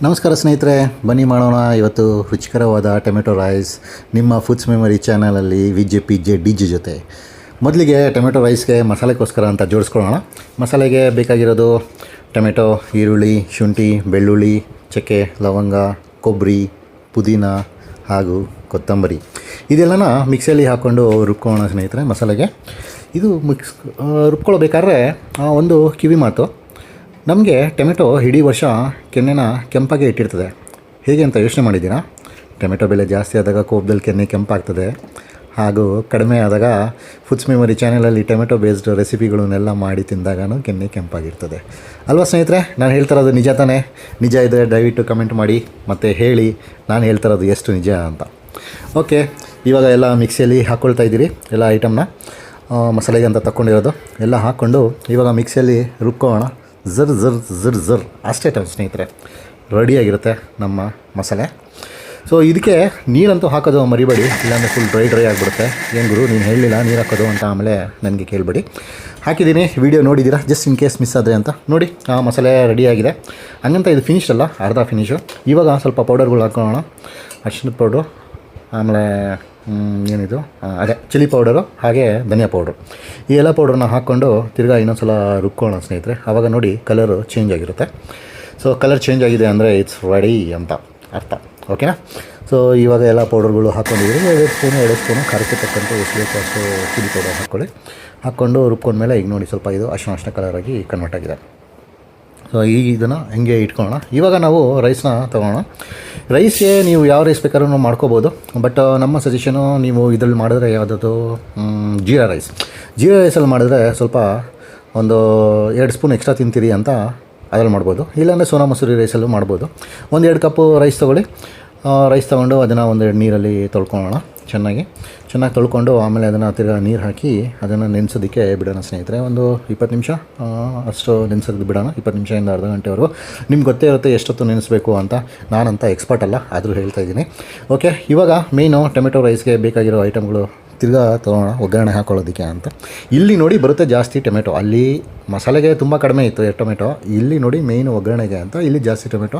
ನಮಸ್ಕಾರ ಸ್ನೇಹಿತರೆ, ಬನ್ನಿ ಮಾಡೋಣ ಇವತ್ತು ರುಚಿಕರವಾದ ಟೊಮೆಟೊ ರೈಸ್ ನಿಮ್ಮ ಫುಡ್ಸ್ ಮೆಮೊರಿ ಚಾನಲಲ್ಲಿ ವಿಜೆ ಪಿಜೆ ಡಿಜಿ ಜೊತೆ. ಮೊದಲಿಗೆ ಟೊಮೆಟೊ ರೈಸ್ಗೆ ಮಸಾಲೆಗೋಸ್ಕರ ಅಂತ ಜೋಡಿಸ್ಕೊಳ್ಳೋಣ. ಮಸಾಲೆಗೆ ಬೇಕಾಗಿರೋದು ಟೊಮೆಟೊ, ಈರುಳ್ಳಿ, ಶುಂಠಿ, ಬೆಳ್ಳುಳ್ಳಿ, ಚಕ್ಕೆ, ಲವಂಗ, ಕೊಬ್ಬರಿ, ಪುದೀನ ಹಾಗೂ ಕೊತ್ತಂಬರಿ. ಇದೆಲ್ಲನ ಮಿಕ್ಸಿಯಲ್ಲಿ ಹಾಕ್ಕೊಂಡು ರುಬ್ಕೊಳ್ಳೋಣ ಸ್ನೇಹಿತರೆ. ಮಸಾಲೆಗೆ ಇದು ರುಬ್ಕೊಳ್ಬೇಕಾದ್ರೆ ಒಂದು ಕಿವಿ ಮಾತು, ನಮಗೆ ಟೊಮೆಟೊ ಇಡೀ ವರ್ಷ ಕೆನ್ನೆನ ಕೆಂಪಾಗೆ ಇಟ್ಟಿರ್ತದೆ. ಹೇಗೆ ಅಂತ ಯೋಚನೆ ಮಾಡಿದ್ದೀರಾ? ಟೊಮೆಟೊ ಬೆಲೆ ಜಾಸ್ತಿ ಆದಾಗ ಕೋಪದಲ್ಲಿ ಕೆನ್ನೆ ಕೆಂಪಾಗ್ತದೆ, ಹಾಗೂ ಕಡಿಮೆ ಆದಾಗ ಫುಡ್ಸ್ ಮೆಮೊರಿ ಚಾನಲಲ್ಲಿ ಟೊಮೆಟೊ ಬೇಸ್ಡ್ ರೆಸಿಪಿಗಳನ್ನೆಲ್ಲ ಮಾಡಿ ತಿಂದಾಗೂ ಕೆನ್ನೆ ಕೆಂಪಾಗಿರ್ತದೆ ಅಲ್ವಾ ಸ್ನೇಹಿತರೆ? ನಾನು ಹೇಳ್ತಿರೋದು ನಿಜ ತಾನೇ? ನಿಜ ಇದ್ದರೆ ದಯವಿಟ್ಟು ಕಮೆಂಟ್ ಮಾಡಿ ಮತ್ತು ಹೇಳಿ ನಾನು ಹೇಳ್ತಿರೋದು ಎಷ್ಟು ನಿಜ ಅಂತ. ಓಕೆ, ಇವಾಗ ಎಲ್ಲ ಮಿಕ್ಸಿಯಲ್ಲಿ ಹಾಕ್ಕೊಳ್ತಾ ಇದ್ದೀರಿ. ಎಲ್ಲ ಐಟಮ್ನ ಮಸಾಲೆಗೆ ಅಂತ ತಗೊಂಡಿರೋದು ಎಲ್ಲ ಹಾಕ್ಕೊಂಡು ಇವಾಗ ಮಿಕ್ಸಿಯಲ್ಲಿ ರುಬ್ಕೊಳ್ಳೋಣ. ಝರ್ ಅಷ್ಟೇ ಟೈಮ್ ಸ್ನೇಹಿತರೆ, ರೆಡಿಯಾಗಿರುತ್ತೆ ನಮ್ಮ ಮಸಾಲೆ. ಸೊ ಇದಕ್ಕೆ ನೀರಂತೂ ಹಾಕೋದು ಮರಿಬೇಡಿ, ಇಲ್ಲಾಂದರೆ ಫುಲ್ ಡ್ರೈ ಆಗಿಬಿಡುತ್ತೆ. ಏನು ಗುರು ನೀನು ಹೇಳಲಿಲ್ಲ ನೀರು ಹಾಕೋದು ಅಂತ ಆಮೇಲೆ ನನಗೆ ಕೇಳಬೇಡಿ. ಹಾಕಿದ್ದೀನಿ, ವಿಡಿಯೋ ನೋಡಿದ್ದೀರಾ, ಜಸ್ಟ್ ಇನ್ ಕೇಸ್ ಮಿಸ್ ಆದರೆ ಅಂತ ನೋಡಿ. ಆ ಮಸಾಲೆ ರೆಡಿಯಾಗಿದೆ. ಹಂಗಂತ ಇದು ಫಿನಿಶ್ ಅಲ್ಲ, ಅರ್ಧ ಫಿನಿಶು. ಇವಾಗ ಸ್ವಲ್ಪ ಪೌಡರ್ಗಳು ಹಾಕೋಣ. ಅರಿಶಿಣದ ಪೌಡ್ರು, ಆಮೇಲೆ ಏನಿದು ಅದೇ ಚಿಲ್ಲಿ ಪೌಡರು, ಹಾಗೆ ಧನಿಯಾ ಪೌಡ್ರು. ಈ ಎಲ್ಲ ಪೌಡ್ರನ್ನ ಹಾಕ್ಕೊಂಡು ತಿರ್ಗಾ ಇನ್ನೊಂದು ಸಲ ರುಬ್ಕೊಳ್ಳೋಣ ಸ್ನೇಹಿತರೆ. ಆವಾಗ ನೋಡಿ ಕಲರು ಚೇಂಜ್ ಆಗಿರುತ್ತೆ. ಸೊ ಕಲರ್ ಚೇಂಜ್ ಆಗಿದೆ ಅಂದರೆ ಇಟ್ಸ್ ರೆಡಿ ಅಂತ ಅರ್ಥ. ಓಕೆನಾ? ಸೊ ಇವಾಗ ಎಲ್ಲ ಪೌಡರ್ಗಳು ಹಾಕ್ಕೊಂಡಿದ್ದೀವಿ. 2 ಸ್ಪೂನು ಖಾರಕ್ಕೆ ತಕ್ಕಂತೆ ಎಷ್ಟು ಬೇಕು ಅಷ್ಟು ಚಿಲ್ಲಿ ಪೌಡರ್ ಹಾಕ್ಕೊಂಡು ರುಬ್ಕೊಂಡ್ಮೇಲೆ ಈಗ ನೋಡಿ ಸ್ವಲ್ಪ ಇದು ಅರ್ಶಿಣ ಕಲರಾಗಿ ಕನ್ವರ್ಟ್ ಆಗಿದೆ. ಸೊ ಇದನ್ನು ಹಂಗೆ ಇಟ್ಕೊಳ್ಳೋಣ. ಇವಾಗ ನಾವು ರೈಸ್ನ ತೊಗೊಳ್ಳೋಣ. ರೈಸ್ಗೆ ನೀವು ಯಾವ ರೈಸ್ ಬೇಕಾದ್ರೂ ಮಾಡ್ಕೋಬೋದು, ಬಟ್ ನಮ್ಮ ಸಜೆಷನು ನೀವು ಇದರಲ್ಲಿ ಮಾಡಿದ್ರೆ ಯಾವುದದು ಜೀರಾ ರೈಸಲ್ಲಿ ಮಾಡಿದ್ರೆ ಸ್ವಲ್ಪ ಒಂದು 2 ಸ್ಪೂನ್ ಎಕ್ಸ್ಟ್ರಾ ತಿಂತೀರಿ ಅಂತ ಅದ್ರಲ್ಲಿ ಮಾಡ್ಬೋದು. ಇಲ್ಲಾಂದರೆ ಸೋನಾ ಮಸೂರಿ ರೈಸಲ್ಲೂ ಮಾಡ್ಬೋದು. 1-2 ಕಪ್ಪು ರೈಸ್ ತೊಗೊಳ್ಳಿ. ರೈಸ್ ತೊಗೊಂಡು ಅದನ್ನು 1-2 ನೀರಲ್ಲಿ ತೊಳ್ಕೊಳ್ಳೋಣ. ಚೆನ್ನಾಗಿ ತೊಳ್ಕೊಂಡು ಆಮೇಲೆ ಅದನ್ನು ತಿರ್ಗಿ ನೀರು ಹಾಕಿ ಅದನ್ನು ನೆನೆಸೋದಕ್ಕೆ ಬಿಡೋಣ ಸ್ನೇಹಿತರೆ. ಒಂದು 20 ನಿಮಿಷ ಅಷ್ಟು ನೆನೆಸೋದು ಬಿಡೋಣ. 20 ನಿಮಿಷದಿಂದ ಅರ್ಧ ಗಂಟೆವರೆಗೂ. ನಿಮ್ಗೆ ಗೊತ್ತೇ ಇರುತ್ತೆ ಎಷ್ಟೊತ್ತು ನೆನೆಸಬೇಕು ಅಂತ. ನಾನಂತ ಎಕ್ಸ್ಪರ್ಟ್ ಅಲ್ಲ, ಆದರೂ ಹೇಳ್ತಾಯಿದ್ದೀನಿ. ಓಕೆ, ಇವಾಗ ಮೇಯ್ನು ಟೊಮೆಟೊ ರೈಸ್ಗೆ ಬೇಕಾಗಿರೋ ಐಟಮ್ಗಳು ತಿರ್ಗಾ ತೊಗೊಳ್ಳೋಣ ಒಗ್ಗರಣೆ ಹಾಕ್ಕೊಳ್ಳೋದಕ್ಕೆ ಅಂತ. ಇಲ್ಲಿ ನೋಡಿ ಬರುತ್ತೆ ಜಾಸ್ತಿ ಟೊಮೆಟೊ, ಅಲ್ಲಿ ಮಸಾಲೆಗೆ ತುಂಬ ಕಡಿಮೆ ಇತ್ತು ಟೊಮೆಟೊ. ಇಲ್ಲಿ ನೋಡಿ ಮೇಯ್ನು ಒಗ್ಗರಣೆಗೆ ಅಂತ ಇಲ್ಲಿ ಜಾಸ್ತಿ ಟೊಮೆಟೊ.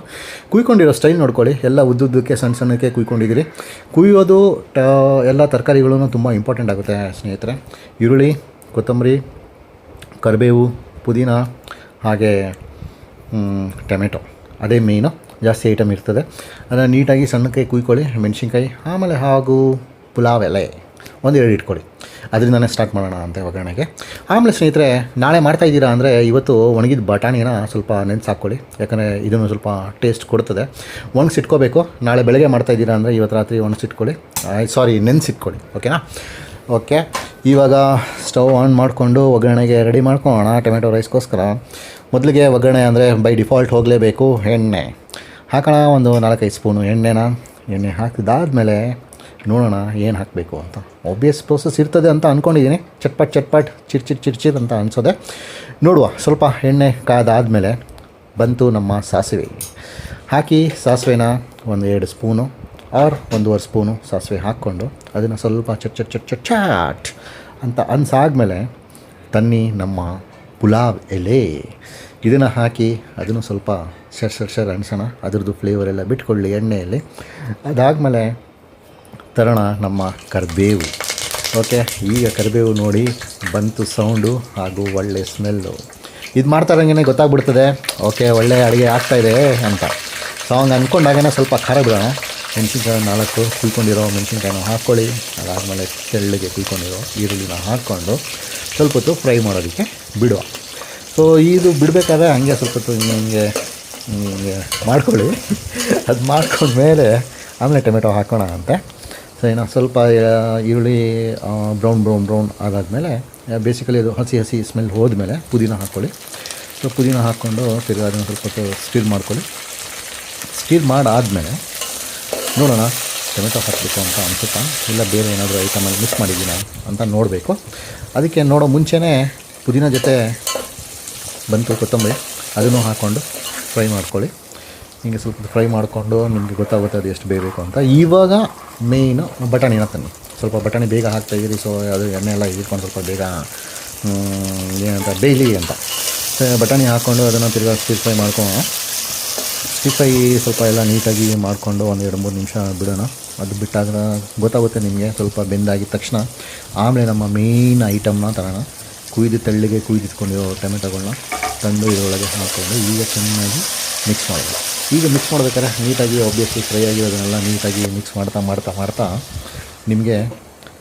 ಕುಯ್ಕೊಂಡಿರೋ ಸ್ಟೈಲ್ ನೋಡ್ಕೊಳ್ಳಿ, ಎಲ್ಲ ಉದ್ದುದ್ದಕ್ಕೆ ಸಣ್ಣಕ್ಕೆ ಕುಯ್ಕೊಂಡಿದ್ದೀರಿ. ಕುಯ್ಯೋದು ಎಲ್ಲ ತರಕಾರಿಗಳೂ ತುಂಬ ಇಂಪಾರ್ಟೆಂಟ್ ಆಗುತ್ತೆ ಸ್ನೇಹಿತರೆ. ಈರುಳ್ಳಿ, ಕೊತ್ತಂಬರಿ, ಕರಿಬೇವು, ಪುದೀನ, ಹಾಗೆ ಟೊಮೆಟೊ, ಅದೇ ಮೇಯ್ನು. ಜಾಸ್ತಿ ಐಟಮ್ ಇರ್ತದೆ. ಅದನ್ನು ನೀಟಾಗಿ ಸಣ್ಣಕ್ಕೆ ಕುಯ್ಕೊಳ್ಳಿ. ಮೆಣಸಿನ್ಕಾಯಿ, ಆಮೇಲೆ ಹಾಗೂ ಪುಲಾವ್ ಎಲೆ 1-2 ಇಟ್ಕೊಳ್ಳಿ. ಅದರಿಂದನೇ ಸ್ಟಾರ್ಟ್ ಮಾಡೋಣ ಅಂತ ಒಗ್ಗರಣೆಗೆ. ಆಮೇಲೆ ಸ್ನೇಹಿತರೆ, ನಾಳೆ ಮಾಡ್ತಾಯಿದ್ದೀರಾ ಅಂದರೆ ಇವತ್ತು ಒಣಗಿದ ಬಟಾಣಿನ ಸ್ವಲ್ಪ ನೆನೆಸಾಕ್ಕೊಳ್ಳಿ. ಯಾಕಂದರೆ ಇದನ್ನು ಸ್ವಲ್ಪ ಟೇಸ್ಟ್ ಕೊಡ್ತದೆ. ಒಣಗಿಸಿಟ್ಕೋಬೇಕು. ನಾಳೆ ಬೆಳಗ್ಗೆ ಮಾಡ್ತಾಯಿದ್ದೀರಾ ಅಂದರೆ ಇವತ್ತು ರಾತ್ರಿ ನೆನೆಸಿಟ್ಕೊಳ್ಳಿ. ಓಕೆನಾ? ಓಕೆ, ಇವಾಗ ಸ್ಟವ್ ಆನ್ ಮಾಡಿಕೊಂಡು ಒಗ್ಗರಣೆಗೆ ರೆಡಿ ಮಾಡ್ಕೊಳ್ಳೋಣ ಟೊಮೆಟೊ ರೈಸ್ಗೋಸ್ಕರ. ಮೊದಲಿಗೆ ಒಗ್ಗರಣೆ ಅಂದರೆ ಬೈ ಡಿಫಾಲ್ಟ್ ಹೋಗಲೇಬೇಕು. ಎಣ್ಣೆ ಹಾಕೋಣ, ಒಂದು 4-5 ಸ್ಪೂನು ಎಣ್ಣೆ ಹಾಕಿದಾದ್ಮೇಲೆ ನೋಡೋಣ ಏನು ಹಾಕಬೇಕು ಅಂತ. ಆಬ್ವಿಯಸ್ ಪ್ರೋಸೆಸ್ ಇರ್ತದೆ ಅಂತ ಅಂದ್ಕೊಂಡಿದ್ದೀನಿ. ಚಟ್ಪಟ್ ಚಿರ್ಚಿರ್ ಅಂತ ಅನಿಸೋದೆ. ನೋಡುವ. ಸ್ವಲ್ಪ ಎಣ್ಣೆ ಕಾದಾದಮೇಲೆ ಬಂತು ನಮ್ಮ ಸಾಸಿವೆ. ಹಾಕಿ ಸಾಸಿವೆನ 1-2 ಸ್ಪೂನು ಆರ್ 1.5 ಸ್ಪೂನು ಸಾಸಿವೆ ಹಾಕ್ಕೊಂಡು ಅದನ್ನು ಸ್ವಲ್ಪ ಚಟ್ ಅಂತ ಅನ್ಸಾದ್ಮೇಲೆ ತನ್ನಿ ನಮ್ಮ ಪುಲಾವ್ ಎಲೆ ಇದನ್ನು ಹಾಕಿ ಅದನ್ನು ಸ್ವಲ್ಪ ಶರ್ ಅನ್ಸೋಣ. ಅದ್ರದ್ದು ಫ್ಲೇವರೆಲ್ಲ ಬಿಟ್ಕೊಳ್ಳಿ ಎಣ್ಣೆಯಲ್ಲಿ. ಅದಾದಮೇಲೆ ತರೋಣ ನಮ್ಮ ಕರಿಬೇವು. ಓಕೆ, ಈಗ ಕರಿಬೇವು ನೋಡಿ ಬಂತು ಸೌಂಡು ಹಾಗೂ ಒಳ್ಳೆ ಸ್ಮೆಲ್ಲು. ಇದು ಮಾಡ್ತಾ ಇರೋಂಗೆ ಗೊತ್ತಾಗ್ಬಿಡ್ತದೆ ಓಕೆ ಒಳ್ಳೆ ಅಡುಗೆ ಆಗ್ತಾಯಿದೆ ಅಂತ. ಸೊ ಹಂಗೆ ಅಂದ್ಕೊಂಡಾಗೇ ಸ್ವಲ್ಪ ಖಾರ ಬಿಡೋಣ. ಮೆಣಸಿನ್ಕಾಯಿ 4 ಕುಯ್ಕೊಂಡಿರೋ ಮೆಣಸಿನ್ಕಾಯಿನ ಹಾಕ್ಕೊಳ್ಳಿ. ಅದಾದಮೇಲೆ ತೆಳ್ಳಗೆ ಕುಯ್ಕೊಂಡಿರೋ ಈರುಳ್ಳಿನ ಹಾಕ್ಕೊಂಡು ಸ್ವಲ್ಪ ಹೊತ್ತು ಫ್ರೈ ಮಾಡೋದಕ್ಕೆ ಬಿಡುವ. ಸೊ ಇದು ಬಿಡಬೇಕಾದ್ರೆ ಹಂಗೆ ಸ್ವಲ್ಪ ಹೊತ್ತು ಹಿಂಗೆ ಮಾಡ್ಕೊಳ್ಳಿ. ಅದು ಮಾಡ್ಕೊಂಡ್ಮೇಲೆ ಆಮೇಲೆ ಟೊಮೆಟೊ ಹಾಕೋಣ ಅಂತೆ. ಸೊ ಏನೋ ಸ್ವಲ್ಪ ಈರುಳ್ಳಿ ಬ್ರೌನ್ ಆದಾದಮೇಲೆ ಬೇಸಿಕಲಿ ಅದು ಹಸಿ ಸ್ಮೆಲ್ ಹೋದ್ಮೇಲೆ ಪುದೀನ ಹಾಕ್ಕೊಳ್ಳಿ. ಸೊ ಪುದೀನ ಹಾಕ್ಕೊಂಡು ತಿರ್ಗಿ ಅದನ್ನು ಸ್ವಲ್ಪ ಹೊತ್ತು ಸ್ಟಿರ್ ಮಾಡ್ಕೊಳ್ಳಿ. ಸ್ಟಿರ್ ಮಾಡಾದಮೇಲೆ ನೋಡೋಣ ಟೊಮೆಟೊ ಹಾಕಬೇಕು ಅಂತ ಅನಿಸುತ್ತಾ, ಇಲ್ಲ ಬೇರೆ ಏನಾದರೂ ಐಟಮಲ್ಲಿ ಮಿಕ್ಸ್ ಮಾಡಿದ್ದೀನ ಅಂತ ನೋಡಬೇಕು. ಅದಕ್ಕೆ ನೋಡೋ ಮುಂಚೆನೇ ಪುದೀನ ಜೊತೆ ಬಂತು ಕೊತ್ತಂಬರಿ, ಅದನ್ನು ಹಾಕ್ಕೊಂಡು ಫ್ರೈ ಮಾಡ್ಕೊಳ್ಳಿ. ಹೀಗೆ ಸ್ವಲ್ಪ ಫ್ರೈ ಮಾಡಿಕೊಂಡು ನಿಮಗೆ ಗೊತ್ತಾಗುತ್ತೆ ಅದು ಎಷ್ಟು ಬೇಯಬೇಕು ಅಂತ. ಇವಾಗ ಮೇಯ್ನು ಬಟಾಣಿನ ತನ್ನಿ. ಸ್ವಲ್ಪ ಬಟಾಣಿ ಬೇಗ ಹಾಕ್ತಾಯಿದ್ದೀರಿ. ಸೊ ಅದು ಎಣ್ಣೆ ಎಲ್ಲ ಇಟ್ಕೊಂಡು ಸ್ವಲ್ಪ ಬೇಗ ಏನಂತ ಬೇಯಲಿ ಅಂತ ಬಟಾಣಿ ಹಾಕ್ಕೊಂಡು ಅದನ್ನು ತಿರ್ಗಾ ಸ್ಟಿರ್ ಫ್ರೈ ಮಾಡ್ಕೊಳ್ಳೋಣ. ಡೀಪ್ ಫ್ರೈ ಸ್ವಲ್ಪ ಎಲ್ಲ ನೀಟಾಗಿ ಮಾಡಿಕೊಂಡು ಒಂದು 2-3 ನಿಮಿಷ ಬಿಡೋಣ. ಅದು ಬಿಟ್ಟಾಗ ಗೊತ್ತಾಗುತ್ತೆ ನಿಮಗೆ ಸ್ವಲ್ಪ ಬೆಂದಾಗಿದ ತಕ್ಷಣ. ಆಮೇಲೆ ನಮ್ಮ ಮೇಯ್ನ್ ಐಟಮ್ನ ತರೋಣ. ತೆಳ್ಳಗೆ ಕುಯ್ದಿಟ್ಕೊಂಡಿರೋ ಟೊಮೆಟೊಗಳನ್ನ ತಂದು ಇದರೊಳಗೆ ಹಾಕ್ಕೊಂಡು ಈಗ ಚೆನ್ನಾಗಿ ಮಿಕ್ಸ್ ಮಾಡೋದು. ಈಗ ಮಿಕ್ಸ್ ಮಾಡ್ಬೇಕಾದ್ರೆ ನೀಟಾಗಿ ಆಬ್ವಿಯಸ್ಲಿ ಫ್ರೈ ಆಗಿರೋದನ್ನೆಲ್ಲ ನೀಟಾಗಿ ಮಿಕ್ಸ್ ಮಾಡ್ತಾ ನಿಮಗೆ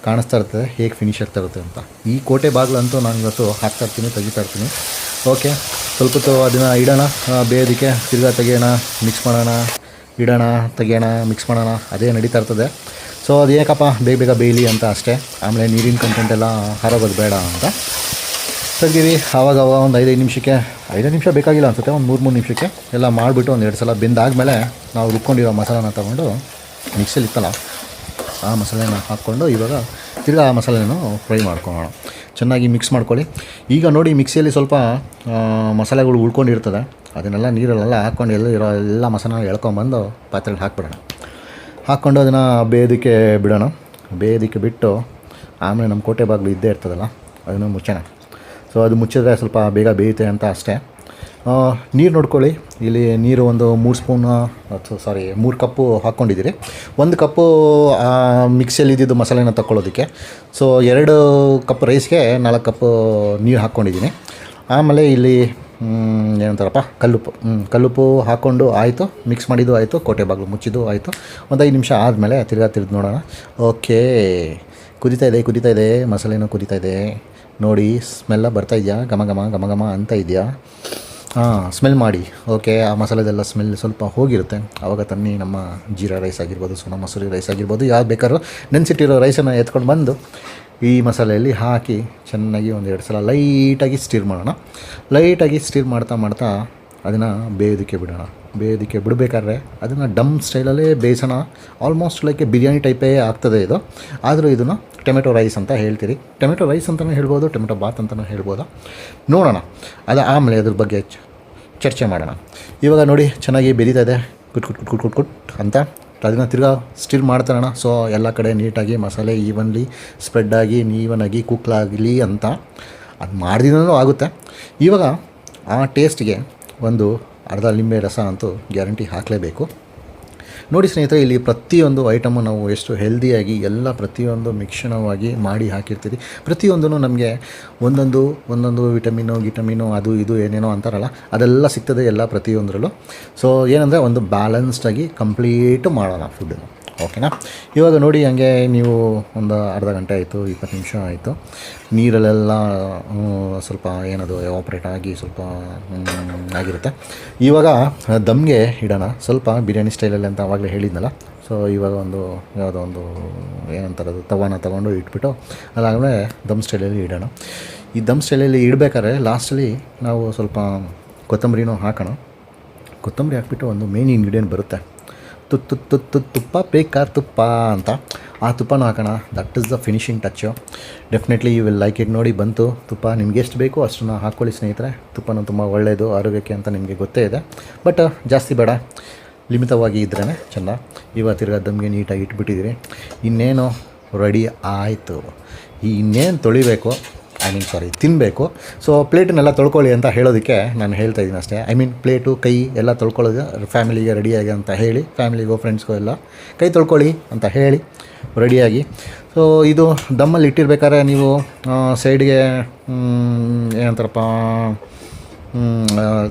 ಕಾಣಿಸ್ತಾ ಇರ್ತದೆ ಹೇಗೆ ಫಿನಿಶ್ ಆಗ್ತಾ ಇರುತ್ತೆ ಅಂತ. ಈ ಕೋಟೆ ಬಾಗಿಲಂತೂ ನಾನು ಇವತ್ತು ಹಾಕ್ತಾಯಿರ್ತೀನಿ, ತೆಗಿತಾಯಿರ್ತೀನಿ. ಓಕೆ, ಸ್ವಲ್ಪ ಹೊತ್ತು ಅದನ್ನು ಇಡೋಣ ಬೇಯೋದಕ್ಕೆ. ತಿರ್ಗಾ ತೆಗಿಯೋಣ, ಮಿಕ್ಸ್ ಮಾಡೋಣ, ಇಡೋಣ, ತೆಗಿಯೋಣ, ಮಿಕ್ಸ್ ಮಾಡೋಣ, ಅದೇ ನಡೀತಾ ಇರ್ತದೆ. ಸೊ ಅದು ಏಕಪ್ಪ ಬೇಗ ಬೇಯಲಿ ಅಂತ ಅಷ್ಟೇ. ಆಮೇಲೆ ನೀರಿನ ಕಂಟೆಂಟ್ ಎಲ್ಲ ಹಾರೋಗೋದು ಬೇಡ ಅಂತ ತೆಗ್ದೀವಿ. ಆವಾಗ ಒಂದು 5 ನಿಮಿಷ ಬೇಕಾಗಿಲ್ಲ ಅನಿಸುತ್ತೆ, ಒಂದು 3 ನಿಮಿಷಕ್ಕೆ ಎಲ್ಲ ಮಾಡಿಬಿಟ್ಟು ಒಂದು 2 ಸಲ ಬೆಂದಾದಮೇಲೆ ನಾವು ರುಬ್ಕೊಂಡಿರೋ ಮಸಾಲಾನ ತೊಗೊಂಡು ಮಿಕ್ಸಲ್ಲಿ ಇತ್ತಲ್ಲ ಆ ಮಸಾಲೆನ ಹಾಕ್ಕೊಂಡು ಇವಾಗ ತಿರ್ಗಾ ಆ ಮಸಾಲೆನೂ ಫ್ರೈ ಮಾಡ್ಕೊಳ್ಳೋಣ. ಚೆನ್ನಾಗಿ ಮಿಕ್ಸ್ ಮಾಡ್ಕೊಳ್ಳಿ. ಈಗ ನೋಡಿ ಮಿಕ್ಸಿಯಲ್ಲಿ ಸ್ವಲ್ಪ ಮಸಾಲೆಗಳು ಉಳ್ಕೊಂಡಿರ್ತದೆ, ಅದನ್ನೆಲ್ಲ ನೀರಲ್ಲೆಲ್ಲ ಹಾಕ್ಕೊಂಡು ಎಲ್ಲ ಮಸಾಲೆನ ಎಳ್ಕೊಂಬಂದು ಪಾತ್ರೆಗೆ ಹಾಕ್ಬಿಡೋಣ. ಹಾಕ್ಕೊಂಡು ಅದನ್ನು ಬೇಯೋದಕ್ಕೆ ಬಿಡೋಣ. ಬೇಯೋದಕ್ಕೆ ಬಿಟ್ಟು ಆಮೇಲೆ ನಮ್ಮ ಕೋಟೆ ಬಾಗಿಲು ಇದ್ದೇ ಇರ್ತದಲ್ಲ ಅದನ್ನು ಮುಚ್ಚೋಣ. ಸೊ ಅದು ಮುಚ್ಚಿದ್ರೆ ಸ್ವಲ್ಪ ಬೇಗ ಬೇಯುತ್ತೆ ಅಂತ ಅಷ್ಟೇ. ನೀರು ನೋಡ್ಕೊಳ್ಳಿ. ಇಲ್ಲಿ ನೀರು ಒಂದು 3 ಕಪ್ಪು ಹಾಕ್ಕೊಂಡಿದ್ದೀರಿ. 1 ಕಪ್ಪು ಮಿಕ್ಸಿಯಲ್ಲಿ ಇದ್ದಿದ್ದು ಮಸಾಲೆನ ತಗೊಳ್ಳೋದಕ್ಕೆ. ಸೊ 2 ಕಪ್ ರೈಸ್ಗೆ 4 ಕಪ್ಪು ನೀರು ಹಾಕ್ಕೊಂಡಿದ್ದೀನಿ. ಆಮೇಲೆ ಇಲ್ಲಿ ಏನಂತಾರಪ್ಪ ಕಲ್ಲುಪ್ಪು ಹಾಕ್ಕೊಂಡು ಆಯಿತು, ಮಿಕ್ಸ್ ಮಾಡಿದ್ದು ಆಯಿತು, ಕೋಟೆ ಬಾಗಿಲು ಮುಚ್ಚಿದ್ದು ಆಯಿತು. ಒಂದು 5 ನಿಮಿಷ ಆದಮೇಲೆ ತಿರ್ದು ನೋಡೋಣ. ಓಕೆ, ಕುದೀತಾ ಇದೆ, ಮಸಾಲೆನೂ ಕುದೀತಾ ಇದೆ ನೋಡಿ. ಸ್ಮೆಲ್ಲ ಬರ್ತಾ ಇದೆಯಾ? ಘಮ ಅಂತ ಇದೆಯಾ? ಸ್ಮೆಲ್ ಮಾಡಿ. ಓಕೆ, ಆ ಮಸಾಲೆದೆಲ್ಲ ಸ್ಮೆಲ್ ಸ್ವಲ್ಪ ಹೋಗಿರುತ್ತೆ. ಆವಾಗ ತನ್ನಿ ನಮ್ಮ ಜೀರಾ ರೈಸ್ ಆಗಿರ್ಬೋದು, ಸೋನಾ ಮಸೂರಿ ರೈಸ್ ಆಗಿರ್ಬೋದು, ಯಾವ್ದು ಬೇಕಾದ್ರೂ ನೆನೆಸಿಟ್ಟಿರೋ ರೈಸನ್ನು ಎತ್ಕೊಂಡು ಬಂದು ಈ ಮಸಾಲೆಯಲ್ಲಿ ಹಾಕಿ ಚೆನ್ನಾಗಿ 1-2 ಸಲ ಲೈಟಾಗಿ ಸ್ಟಿರ್ ಮಾಡೋಣ. ಲೈಟಾಗಿ ಸ್ಟಿರ್ ಮಾಡ್ತಾ ಅದನ್ನು ಬೇಯೋದಕ್ಕೆ ಬಿಡೋಣ. ಬೇಯೋದಕ್ಕೆ ಬಿಡಬೇಕಾದ್ರೆ ಅದನ್ನು ಡಮ್ ಸ್ಟೈಲಲ್ಲೇ ಬೇಯಿಸೋಣ. ಆಲ್ಮೋಸ್ಟ್ ಲೈಕ್ ಬಿರಿಯಾನಿ ಟೈಪೇ ಆಗ್ತದೆ ಇದು. ಆದರೂ ಇದನ್ನು ಟೊಮೆಟೊ ರೈಸ್ ಅಂತ ಹೇಳ್ತೀರಿ. ಟೊಮೆಟೊ ರೈಸ್ ಅಂತಲೂ ಹೇಳ್ಬೋದು, ಟೊಮೆಟೊ ಬಾತ್ ಅಂತಲೂ ಹೇಳ್ಬೋದು. ನೋಡೋಣ, ಅದು ಆಮೇಲೆ ಅದ್ರ ಬಗ್ಗೆ ಚರ್ಚೆ ಮಾಡೋಣ. ಇವಾಗ ನೋಡಿ ಚೆನ್ನಾಗಿ ಬೆರೀತಾ ಇದೆ, ಕುಟ್ ಅಂತ. ಅದನ್ನು ತಿರ್ಗಾ ಸ್ಟಿರ್ ಮಾಡ್ತಾರೋಣ. ಸೊ ಎಲ್ಲ ಕಡೆ ನೀಟಾಗಿ ಮಸಾಲೆ ಈವನ್ಲಿ ಸ್ಪ್ರೆಡ್ಡಾಗಿ ಈವನಾಗಿ ಕುಕ್ಲಾಗಲಿ ಅಂತ ಅದು ಮಾಡಿದ್ರೂ ಆಗುತ್ತೆ. ಇವಾಗ ಆ ಟೇಸ್ಟ್ಗೆ ಒಂದು ಅರ್ಧ ಲಿಂಬೆ ರಸ ಅಂತೂ ಗ್ಯಾರಂಟಿ ಹಾಕಲೇಬೇಕು. ನೋಡಿ ಸ್ನೇಹಿತರೆ, ಇಲ್ಲಿ ಪ್ರತಿಯೊಂದು ಐಟಮು ನಾವು ಎಷ್ಟು ಹೆಲ್ದಿಯಾಗಿ ಎಲ್ಲ ಪ್ರತಿಯೊಂದು ಮಿಶ್ರಣವಾಗಿ ಮಾಡಿ ಹಾಕಿರ್ತೀವಿ. ಪ್ರತಿಯೊಂದೂ ನಮಗೆ ಒಂದೊಂದು ವಿಟಮಿನು ಅದು ಇದು ಏನೇನೋ ಅಂತಾರಲ್ಲ, ಅದೆಲ್ಲ ಸಿಗ್ತದೆ ಎಲ್ಲ ಪ್ರತಿಯೊಂದರಲ್ಲೂ. ಸೊ ಏನಂದರೆ ಒಂದು ಬ್ಯಾಲೆನ್ಸ್ಡಾಗಿ ಕಂಪ್ಲೀಟು ಮಾಡೋಣ ಫುಡ್ಡನ್ನು. ಓಕೆನಾ? ಇವಾಗ ನೋಡಿ ಹಂಗೆ ನೀವು ಒಂದು ಅರ್ಧ ಗಂಟೆ ಆಯಿತು, 20 ನಿಮಿಷ ಆಯಿತು. ನೀರಲ್ಲೆಲ್ಲ ಸ್ವಲ್ಪ ಏನದು ಎವಾಪ್ರೇಟ್ ಆಗಿ ಸ್ವಲ್ಪ ಆಗಿರುತ್ತೆ. ಇವಾಗ ದಮ್ಗೆ ಇಡೋಣ. ಸ್ವಲ್ಪ ಬಿರಿಯಾನಿ ಸ್ಟೈಲಲ್ಲಿ ಅಂತ ಆವಾಗಲೇ ಹೇಳಿದ್ನಲ್ಲ. ಸೊ ಇವಾಗ ಯಾವುದೋ ಒಂದು ಏನಂತಾರದು ತವಾನ ತೊಗೊಂಡು ಇಟ್ಬಿಟ್ಟು ಅದಾದಮೇಲೆ ದಮ್ ಸ್ಟೈಲಲ್ಲಿ ಇಡೋಣ. ಈ ದಮ್ ಸ್ಟೈಲಲ್ಲಿ ಇಡಬೇಕಾದ್ರೆ ಲಾಸ್ಟಲ್ಲಿ ನಾವು ಸ್ವಲ್ಪ ಕೊತ್ತಂಬರಿನೂ ಹಾಕೋಣ. ಕೊತ್ತಂಬರಿ ಹಾಕ್ಬಿಟ್ಟು ಒಂದು ಮೇನ್ ಇಂಗ್ರೀಡಿಯೆಂಟ್ ಬರುತ್ತೆ, ತುಪ್ಪ, ಬೇಕಾರ್ ತುಪ್ಪ ಅಂತ. ಆ ತುಪ್ಪನೂ ಹಾಕೋಣ. That is the finishing touch. Definitely you will like it. ನೋಡಿ ಬಂತು ತುಪ್ಪ. ನಿಮ್ಗೆ ಎಷ್ಟು ಬೇಕೋ ಅಷ್ಟನ್ನು ಹಾಕ್ಕೊಳ್ಳಿ ಸ್ನೇಹಿತರೆ. ತುಪ್ಪನೂ ತುಂಬ ಒಳ್ಳೆಯದು ಆರೋಗ್ಯಕ್ಕೆ ಅಂತ ನಿಮಗೆ ಗೊತ್ತೇ ಇದೆ. ಬಟ್ ಜಾಸ್ತಿ ಬೇಡ, ಲಿಮಿತವಾಗಿ ಇದ್ರೇ ಚೆಂದ. ಇವಾಗ ತಿರ್ಗಾ ದಮ್ಗೆ ನೀಟಾಗಿ ಇಟ್ಬಿಟ್ಟಿದ್ದೀರಿ. ಇನ್ನೇನು ರೆಡಿ ಆಯಿತು. ಇನ್ನೇನು ತೊಳಿಬೇಕು, ತಿನ್ನಬೇಕು. ಸೊ ಪ್ಲೇಟನ್ನೆಲ್ಲ ತೊಳ್ಕೊಳ್ಳಿ ಅಂತ ಹೇಳೋದಕ್ಕೆ ನಾನು ಹೇಳ್ತಾ ಇದ್ದೀನಿ ಅಷ್ಟೇ. ಪ್ಲೇಟು ಕೈ ಎಲ್ಲ ತೊಳ್ಕೊಳ್ಳೋದು ಫ್ಯಾಮಿಲಿಗೆ ರೆಡಿಯಾಗಿ ಅಂತ ಹೇಳಿ, ಫ್ಯಾಮಿಲಿಗೋ ಫ್ರೆಂಡ್ಸ್ಗೋ ಎಲ್ಲ ಕೈ ತೊಳ್ಕೊಳ್ಳಿ ಅಂತ ಹೇಳಿ ರೆಡಿಯಾಗಿ. ಸೊ ಇದು ದಮ್ಮಲ್ಲಿ ಇಟ್ಟಿರ್ಬೇಕಾದ್ರೆ ನೀವು ಸೈಡ್ಗೆ ಏನಂತಾರಪ್ಪ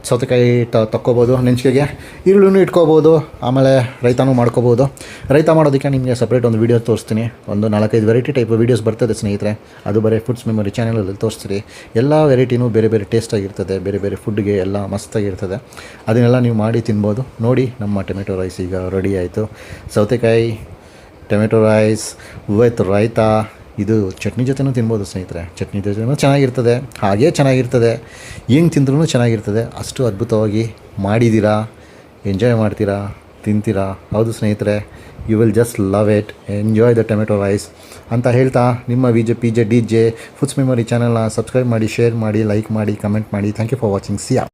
ಸೌತೆಕಾಯಿ ತಕ್ಕೋಬೋದು, ನೆಂಚಿಗೆಗೆ ಈರುಳ್ಳಿನೂ ಇಟ್ಕೋಬೋದು. ಆಮೇಲೆ ರೈತಾನೂ ಮಾಡ್ಕೋಬೋದು. ರೈತ ಮಾಡೋದಕ್ಕೆ ನಿಮಗೆ ಸಪ್ರೇಟ್ ಒಂದು ವೀಡಿಯೋ ತೋರಿಸ್ತೀನಿ. ಒಂದು 4-5 ವೆರೈಟಿ ಟೈಪ್ ವೀಡಿಯೋಸ್ ಬರ್ತದೆ ಸ್ನೇಹಿತರೆ. ಅದು ಬರೀ ಫುಡ್ಸ್ ಮೆಮೊರಿ ಚಾನಲಲ್ಲಿ ತೋರಿಸ್ತೀರಿ. ಎಲ್ಲ ವೆರೈಟಿನೂ ಬೇರೆ ಟೇಸ್ಟಾಗಿರ್ತದೆ, ಬೇರೆ ಫುಡ್ಗೆ ಎಲ್ಲ ಮಸ್ತಾಗಿರ್ತದೆ. ಅದನ್ನೆಲ್ಲ ನೀವು ಮಾಡಿ ತಿನ್ಬೋದು. ನೋಡಿ ನಮ್ಮ ಟೊಮೆಟೊ ರೈಸ್ ಈಗ ರೆಡಿ ಆಯಿತು. ಸೌತೆಕಾಯಿ ಟೊಮೆಟೊ ರೈಸ್ ವಿತ್ ರೈತಾ. ಇದು ಚಟ್ನಿ ಜೊತೆನೂ ತಿನ್ಬೋದು ಸ್ನೇಹಿತರೆ. ಚಟ್ನಿ ಜೊತೆನೂ ಚೆನ್ನಾಗಿರ್ತದೆ, ಹಾಗೇ ಚೆನ್ನಾಗಿರ್ತದೆ, ಹೆಂಗೆ ತಿಂದ್ರೂ ಚೆನ್ನಾಗಿರ್ತದೆ. ಅಷ್ಟು ಅದ್ಭುತವಾಗಿ ಮಾಡಿದ್ದೀರಾ, ಎಂಜಾಯ್ ಮಾಡ್ತೀರಾ, ತಿಂತೀರಾ. ಹೌದು ಸ್ನೇಹಿತರೆ, you will just love it, enjoy the tomato rice ಅಂತ ಹೇಳ್ತಾ ನಿಮ್ಮ PJ DJ ಫುಡ್ಸ್ ಮೆಮೊರಿ ಚಾನಲ್ನ ಸಬ್ಸ್ಕ್ರೈಬ್ ಮಾಡಿ, ಶೇರ್ ಮಾಡಿ, ಲೈಕ್ ಮಾಡಿ, ಕಮೆಂಟ್ ಮಾಡಿ. Thank you for watching. Siya.